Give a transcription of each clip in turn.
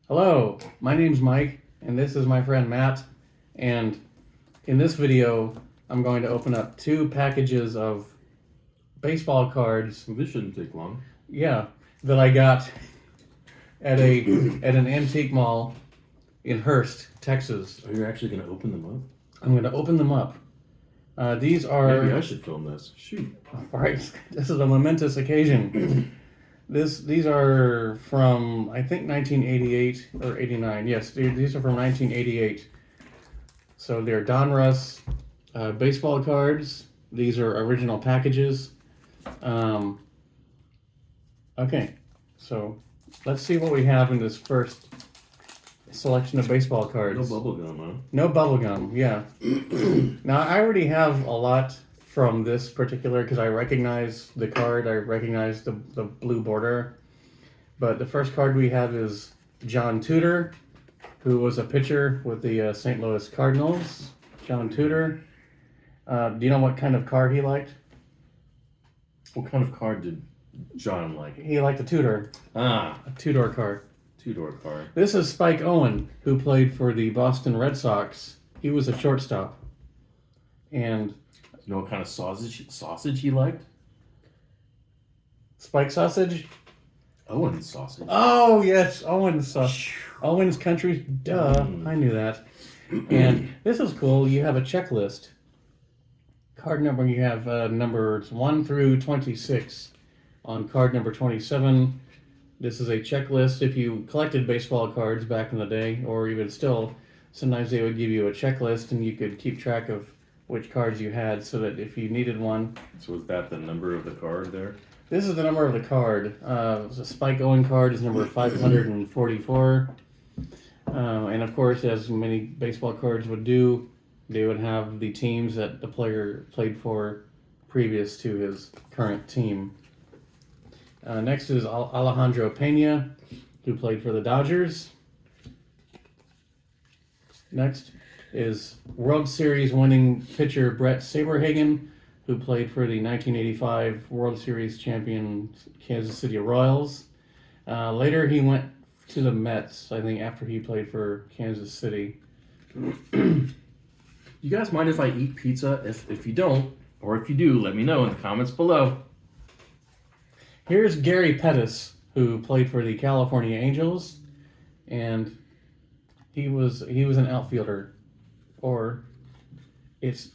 Hello, my name's Mike, and this is my friend Matt. And in this video, I'm going to open up 2 packages of baseball cards. This shouldn't take long. Yeah, that I got at an antique mall in Hurst, Texas. Are you actually going to open them up? I'm going to open them up. These are. Maybe I should film this. Shoot. All right, this is a momentous occasion. These are from I think 1988 or 89. Yes, these are from 1988. So they're Donruss baseball cards. These are original packages. Okay, so let's see what we have in this first selection of baseball cards. No bubble gum, huh? No bubble gum. Yeah. Now I already have a lot from this particular because I recognize the card. I recognize the blue border. But the first card we have is John Tudor, who was a pitcher with the St. Louis Cardinals. John Tudor. Do you know what kind of card he liked? What kind of card did John like? He liked a Tudor. Ah, A Tudor card. two-door card. This is Spike Owen, who played for the Boston Red Sox. He was a shortstop. And You know what kind of sausage he liked? Spike sausage? Owen's sausage. Oh, yes, Owen's sausage. Owen's Country, duh, I knew that. And this is cool. You have a checklist. Card number, you have numbers 1 through 26. On card number 27, this is a checklist. If you collected baseball cards back in the day, or even still, sometimes they would give you a checklist and you could keep track of which cards you had so that if you needed one. So is that the number of the card there? This is the number of the card. The Spike Owen card is number 544. And of course, as many baseball cards would do, they would have the teams that the player played for previous to his current team. Next is Alejandro Pena, who played for the Dodgers. Next is World Series winning pitcher Brett Saberhagen, who played for the 1985 World Series champion Kansas City Royals. Later, he went to the Mets, I think, after he played for Kansas City. You guys mind if I eat pizza? If you don't, or if you do, let me know in the comments below. Here's Gary Pettis, who played for the California Angels, and he was an outfielder. Or it's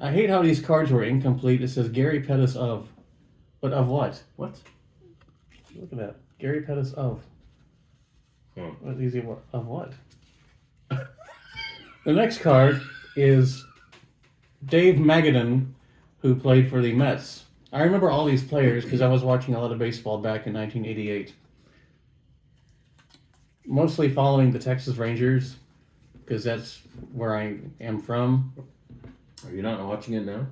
I hate how these cards were incomplete. It says Gary Pettis of, but of what? What? Look at that, Gary Pettis of. Huh. What is he of what? The next card is Dave Magadan, who played for the Mets. I remember all these players because I was watching a lot of baseball back in 1988. Mostly following the Texas Rangers because that's where I am from. Are you not watching it now?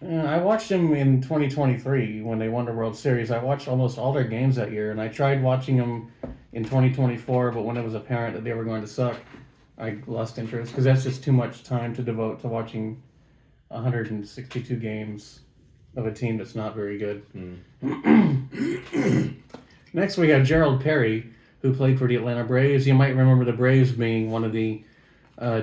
I watched them in 2023 when they won the World Series. I watched almost all their games that year, and I tried watching them in 2024, but when it was apparent that they were going to suck, I lost interest because that's just too much time to devote to watching 162 games of a team that's not very good. Next, we have Gerald Perry, who played for the Atlanta Braves. You might remember the Braves being one of the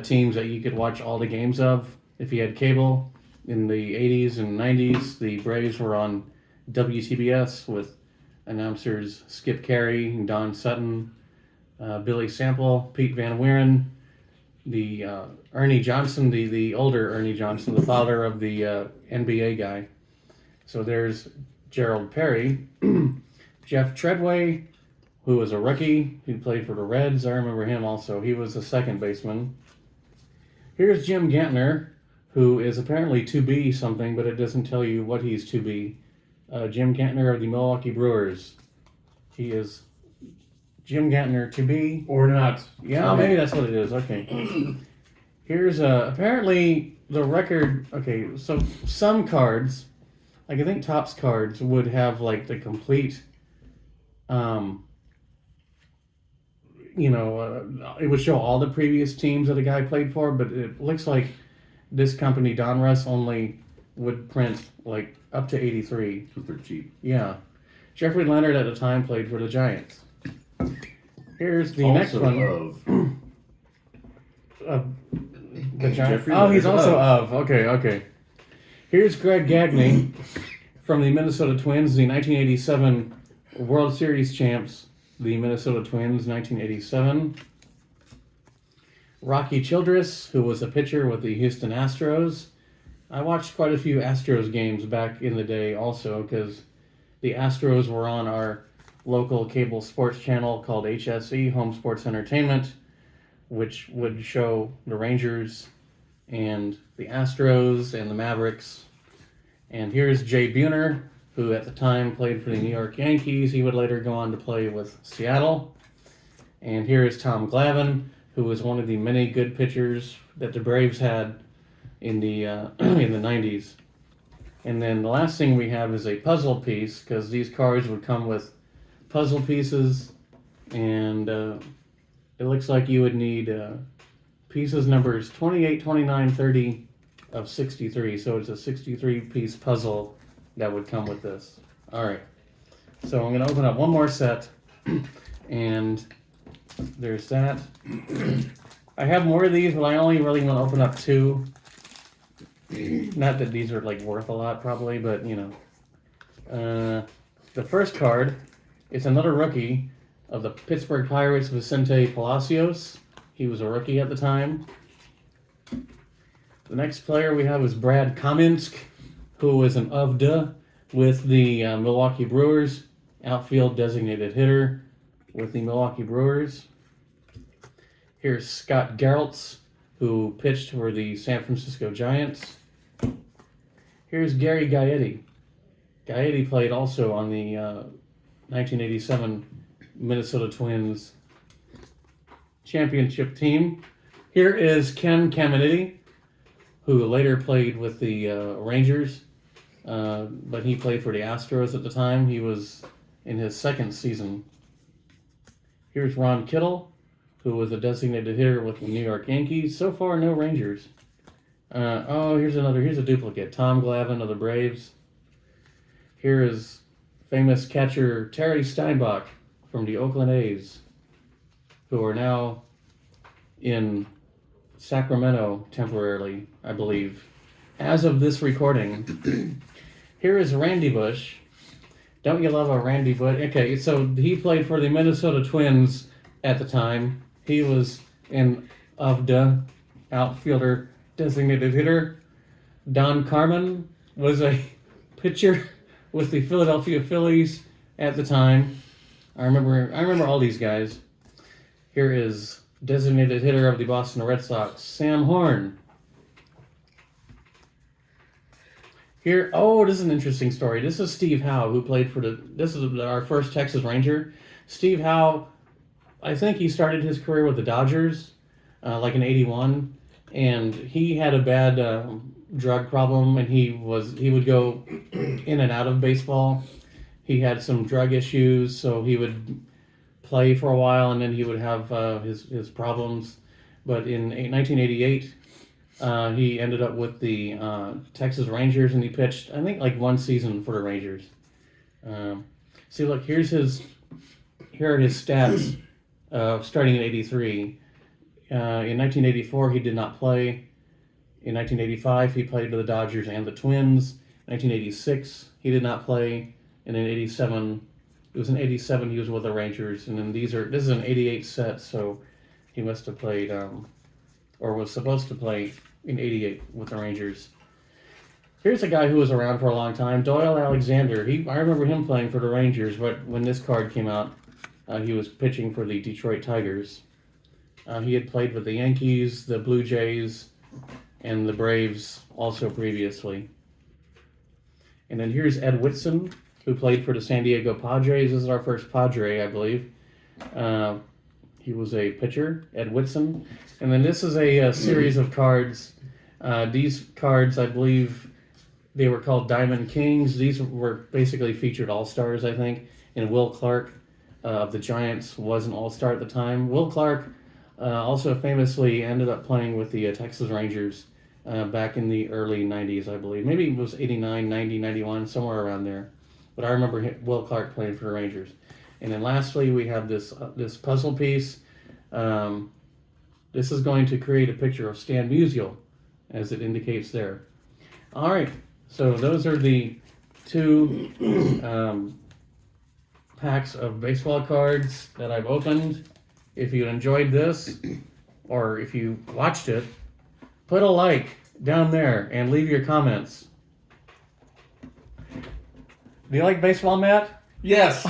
teams that you could watch all the games of if you had cable. In the 80s and 90s, the Braves were on WTBS with announcers Skip Carey, Don Sutton, Billy Sample, Pete Van Wieren, the Ernie Johnson, the older Ernie Johnson, the father of the NBA guy. So there's Gerald Perry. Jeff Treadway, who was a rookie, who played for the Reds. I remember him also. He was a second baseman. Here's Jim Gantner, who is apparently to be something, but it doesn't tell you what he's to be. Jim Gantner of the Milwaukee Brewers. He is Jim Gantner to be. Or not. Yeah, maybe that's what it is. Okay. Here's apparently the record. Okay, so some cards, like I think Topps cards, would have like the complete, it would show all the previous teams that a guy played for, but it looks like this company, Donruss, only would print like up to 83. Because they're cheap. Yeah. Jeffrey Leonard at the time played for the Giants. Here's the next Also one. of The Giant. Jeffrey Oh, he's Leonard also of. Okay. Here's Greg Gagne from the Minnesota Twins, the 1987 World Series champs, the Minnesota Twins, 1987. Rocky Childress, who was a pitcher with the Houston Astros. I watched quite a few Astros games back in the day also because the Astros were on our local cable sports channel called HSE, Home Sports Entertainment, which would show the Rangers and the Astros and the Mavericks. And here's Jay Buhner, who at the time played for the New York Yankees. He would later go on to play with Seattle. And here is Tom Glavine, who was one of the many good pitchers that the Braves had in the in the 90s. And then the last thing we have is a puzzle piece, because these cards would come with puzzle pieces, and it looks like you would need pieces numbers 28, 29, 30 of 63. So it's a 63-piece puzzle that would come with this. All right. So I'm going to open up one more set, and there's that. I have more of these, but I only really want to open up 2. Not that these are like worth a lot, probably, but you know. The first card is another rookie of the Pittsburgh Pirates, Vicente Palacios. He was a rookie at the time. The next player we have is Brad Kaminsk, who was an UVDA with the Milwaukee Brewers, outfield designated hitter with the Milwaukee Brewers. Here's Scott Geraltz, who pitched for the San Francisco Giants. Here's Gary Gaetti. Gaetti played also on the 1987 Minnesota Twins championship team. Here is Ken Caminiti, who later played with the Rangers, but he played for the Astros at the time. He was in his second season. Here's Ron Kittle, who was a designated hitter with the New York Yankees. So far, no Rangers. Here's a duplicate. Tom Glavine of the Braves. Here is famous catcher Terry Steinbach from the Oakland A's, who are now in Sacramento temporarily, I believe, as of this recording. Here is Randy Bush. Don't you love a Randy Bush? Okay, so he played for the Minnesota Twins at the time. He was an UVDA outfielder, designated hitter. Don Carmen was a pitcher with the Philadelphia Phillies at the time. I remember all these guys. Here is designated hitter of the Boston Red Sox, Sam Horn. Here, this is an interesting story. This is Steve Howe, who played for this is our first Texas Ranger. Steve Howe, I think he started his career with the Dodgers, like in '81, and he had a bad drug problem, and he would go in and out of baseball. He had some drug issues, so he would play for a while, and then he would have his problems. But in 1988, he ended up with the Texas Rangers, and he pitched, I think, like one season for the Rangers. See, look, here are his stats starting in '83. In 1984, he did not play. In 1985, he played for the Dodgers and the Twins. 1986, he did not play. And in '87, it was in '87 he was with the Rangers. And then this is an '88 set, so he must have played, or was supposed to play in '88 with the Rangers. Here's a guy who was around for a long time, Doyle Alexander. I remember him playing for the Rangers, but when this card came out, he was pitching for the Detroit Tigers. He had played with the Yankees, the Blue Jays, and the Braves also previously. And then here's Ed Whitson, who played for the San Diego Padres. This is our first Padre, I believe. He was a pitcher, Ed Whitson. And then this is a series of cards. These cards, I believe, they were called Diamond Kings. These were basically featured all-stars, I think. And Will Clark of the Giants was an all-star at the time. Will Clark also famously ended up playing with the Texas Rangers back in the early 90s, I believe. Maybe it was 89, 90, 91, somewhere around there. But I remember Will Clark playing for the Rangers. And then lastly, we have this this puzzle piece. This is going to create a picture of Stan Musial, as it indicates there. All right, so those are the two packs of baseball cards that I've opened. If you enjoyed this, or if you watched it, put a like down there and leave your comments. Do you like baseball, Matt? Yes.